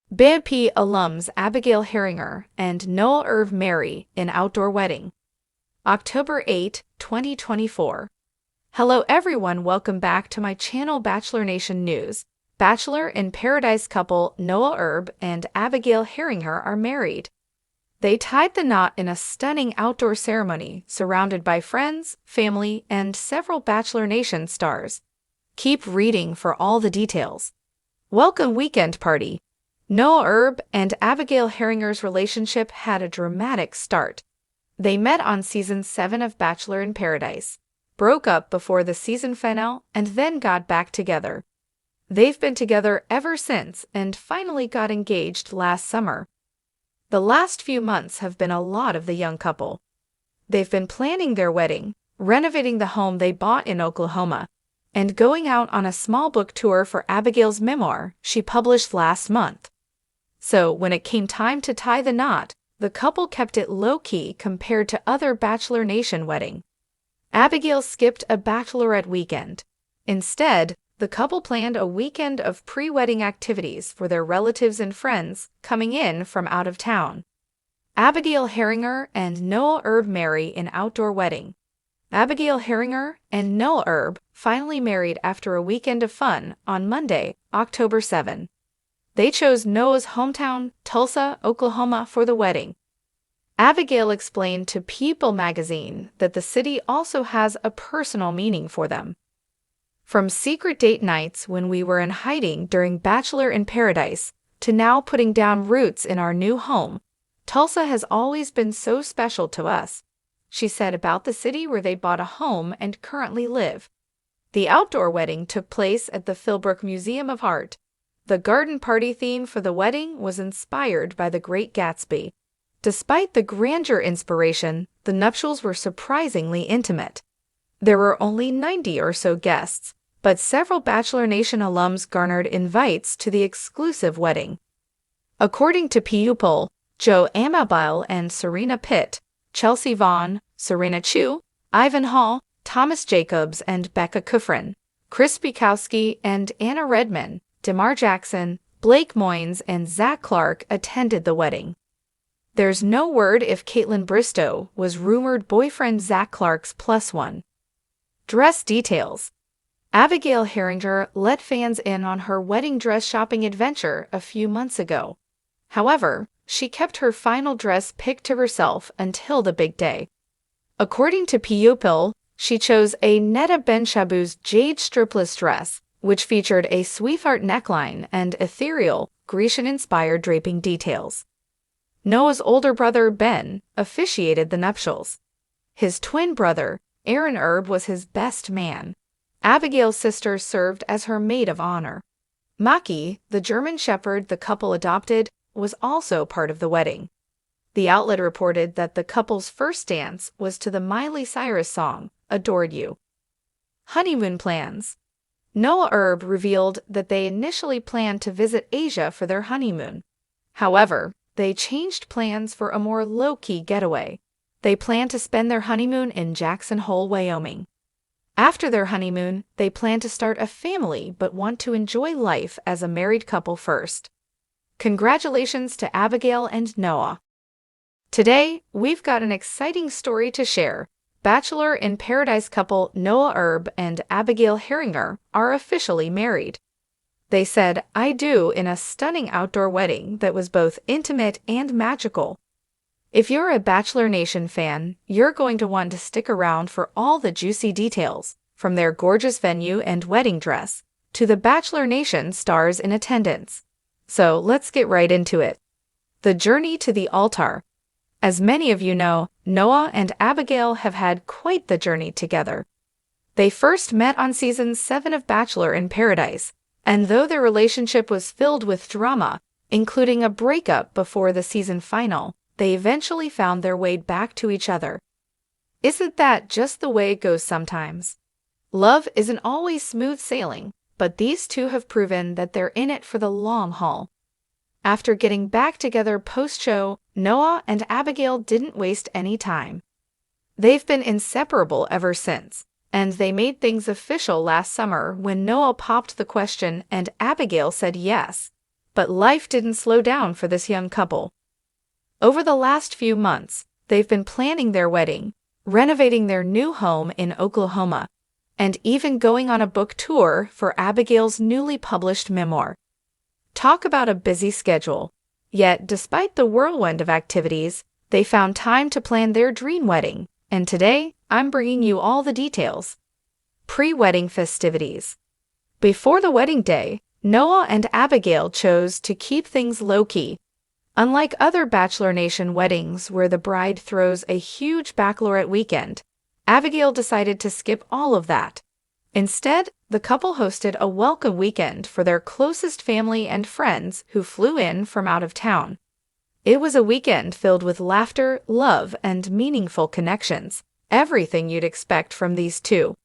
BAMP alums Abigail Heringer and Noah Irv marry in outdoor wedding. October 8, 2024. Hello everyone, welcome back to my channel Bachelor Nation News. Bachelor in Paradise couple Noah Irv and Abigail Heringer are married. They tied the knot in a stunning outdoor ceremony surrounded by friends, family, and several Bachelor Nation stars. Keep reading for all the details. Welcome weekend party. Noah Irv and Abigail Heringer's relationship had a dramatic start. They met on season 7 of Bachelor in Paradise, broke up before the season finale, and then got back together. They've been together ever since and finally got engaged last summer. The last few months have been a lot of the young couple. They've been planning their wedding, renovating the home they bought in Oklahoma, and going out on a small book tour for Abigail's memoir she published last month. So when it came time to tie the knot, the couple kept it low-key compared to other Bachelor Nation weddings. Abigail skipped a bachelorette weekend. Instead, the couple planned a weekend of pre-wedding activities for their relatives and friends coming in from out of town. Abigail Heringer and Noah Irv marry in outdoor wedding. Abigail Heringer and Noah Irv finally married after a weekend of fun on Monday, October 7. They chose Noah's hometown, Tulsa, Oklahoma, for the wedding. Abigail explained to People magazine that the city also has a personal meaning for them. From secret date nights when we were in hiding during Bachelor in Paradise to now putting down roots in our new home, Tulsa has always been so special to us, she said about the city where they bought a home and currently live. The outdoor wedding took place at the Philbrook Museum of Art. The garden party theme for the wedding was inspired by The Great Gatsby. Despite the grandeur inspiration, the nuptials were surprisingly intimate. There were only 90 or so guests, but several Bachelor Nation alums garnered invites to the exclusive wedding. According to People, Joe Amabile and Serena Pitt, Chelsea Vaughn, Serena Chu, Ivan Hall, Thomas Jacobs and Becca Kufrin, Chris Bukowski and Anna Redman, DeMar Jackson, Blake Moynes and Zach Clark attended the wedding. There's no word if Kaitlyn Bristowe was rumored boyfriend Zach Clark's +1. Dress details. Abigail Heringer let fans in on her wedding dress shopping adventure a few months ago. However, she kept her final dress picked to herself until the big day. According to People, she chose a Netta Benchabouz jade strapless dress, which featured a sweetheart neckline and ethereal, Grecian-inspired draping details. Noah's older brother, Ben, officiated the nuptials. His twin brother, Aaron Irv, was his best man. Abigail's sister served as her maid of honor. Maki, the German shepherd the couple adopted, was also part of the wedding. The outlet reported that the couple's first dance was to the Miley Cyrus song, Adored You. Honeymoon plans. Noah Irv revealed that they initially planned to visit Asia for their honeymoon. However, they changed plans for a more low-key getaway. They plan to spend their honeymoon in Jackson Hole, Wyoming. After their honeymoon, they plan to start a family but want to enjoy life as a married couple first. Congratulations to Abigail and Noah. Today, we've got an exciting story to share. Bachelor in Paradise couple Noah Irv and Abigail Heringer are officially married. They said "I do" in a stunning outdoor wedding that was both intimate and magical. If you're a Bachelor Nation fan, you're going to want to stick around for all the juicy details, from their gorgeous venue and wedding dress, to the Bachelor Nation stars in attendance. So let's get right into it. The journey to the altar. As many of you know, Noah and Abigail have had quite the journey together. They first met on season 7 of Bachelor in Paradise, and though their relationship was filled with drama, including a breakup before the season final, they eventually found their way back to each other. Isn't that just the way it goes sometimes? Love isn't always smooth sailing, but these two have proven that they're in it for the long haul. After getting back together post-show, Noah and Abigail didn't waste any time. They've been inseparable ever since, and they made things official last summer when Noah popped the question and Abigail said yes. But life didn't slow down for this young couple. Over the last few months, they've been planning their wedding, renovating their new home in Oklahoma, and even going on a book tour for Abigail's newly published memoir. Talk about a busy schedule. Yet, despite the whirlwind of activities, they found time to plan their dream wedding, and today, I'm bringing you all the details. Pre-wedding festivities. Before the wedding day, Noah and Abigail chose to keep things low-key. Unlike other Bachelor Nation weddings where the bride throws a huge bachelorette weekend, Abigail decided to skip all of that. Instead, the couple hosted a welcome weekend for their closest family and friends who flew in from out of town. It was a weekend filled with laughter, love, and meaningful connections, everything you'd expect from these two.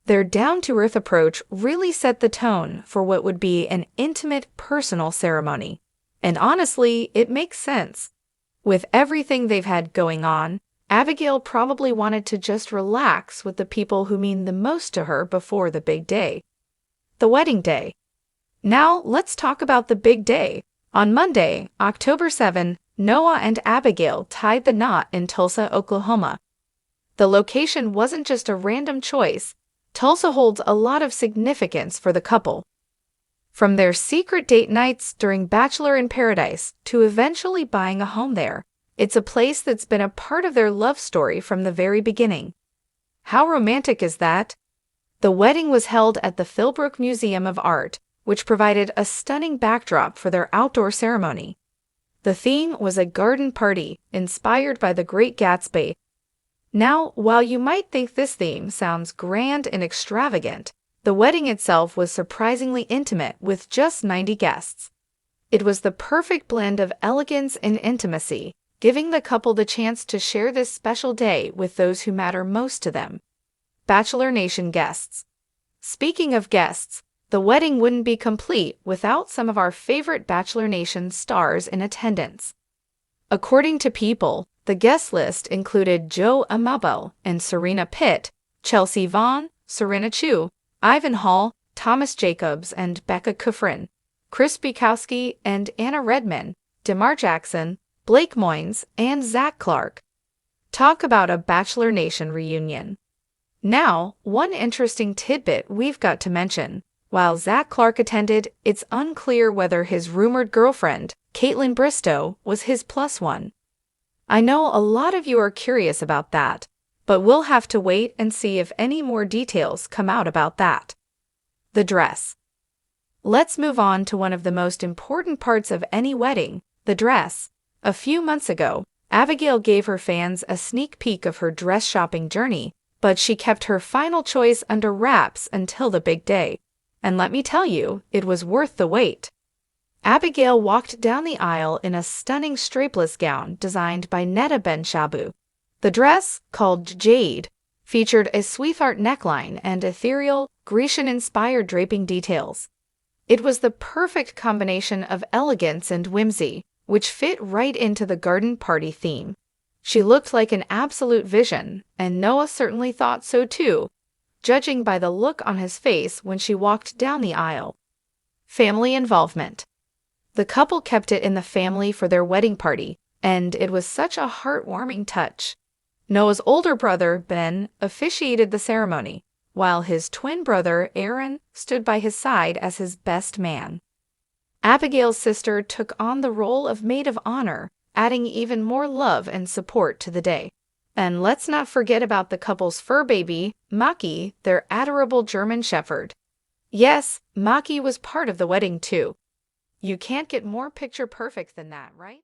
Their down-to-earth approach really set the tone for what would be an intimate, personal ceremony. And honestly, it makes sense. With everything they've had going on, Abigail probably wanted to just relax with the people who mean the most to her before the big day. The wedding day. Now, let's talk about the big day. On Monday, October 7, Noah and Abigail tied the knot in Tulsa, Oklahoma. The location wasn't just a random choice. Tulsa holds a lot of significance for the couple. From their secret date nights during Bachelor in Paradise to eventually buying a home there, it's a place that's been a part of their love story from the very beginning. How romantic is that? The wedding was held at the Philbrook Museum of Art, which provided a stunning backdrop for their outdoor ceremony. The theme was a garden party inspired by The Great Gatsby. Now, while you might think this theme sounds grand and extravagant, the wedding itself was surprisingly intimate with just 90 guests. It was the perfect blend of elegance and intimacy, giving the couple the chance to share this special day with those who matter most to them. Bachelor Nation guests. Speaking of guests, the wedding wouldn't be complete without some of our favorite Bachelor Nation stars in attendance. According to People, the guest list included Joe Amabel and Serena Pitt, Chelsea Vaughn, Serena Chu, Ivan Hall, Thomas Jacobs and Becca Kufrin, Chris Bukowski and Anna Redman, DeMar Jackson, Blake Moynes, and Zach Clark. Talk about a Bachelor Nation reunion. Now, one interesting tidbit we've got to mention. While Zach Clark attended, it's unclear whether his rumored girlfriend, Caitlin Bristow, was his plus one. I know a lot of you are curious about that, but we'll have to wait and see if any more details come out about that. The dress. Let's move on to one of the most important parts of any wedding, the dress. A few months ago, Abigail gave her fans a sneak peek of her dress shopping journey, but she kept her final choice under wraps until the big day. And let me tell you, it was worth the wait. Abigail walked down the aisle in a stunning strapless gown designed by Netta Ben-Shabu. The dress, called Jade, featured a sweetheart neckline and ethereal, Grecian-inspired draping details. It was the perfect combination of elegance and whimsy, which fit right into the garden party theme. She looked like an absolute vision, and Noah certainly thought so too, judging by the look on his face when she walked down the aisle. Family involvement. The couple kept it in the family for their wedding party, and it was such a heartwarming touch. Noah's older brother, Ben, officiated the ceremony, while his twin brother, Aaron, stood by his side as his best man. Abigail's sister took on the role of maid of honor, adding even more love and support to the day. And let's not forget about the couple's fur baby, Maki, their adorable German shepherd. Yes, Maki was part of the wedding too. You can't get more picture perfect than that, right?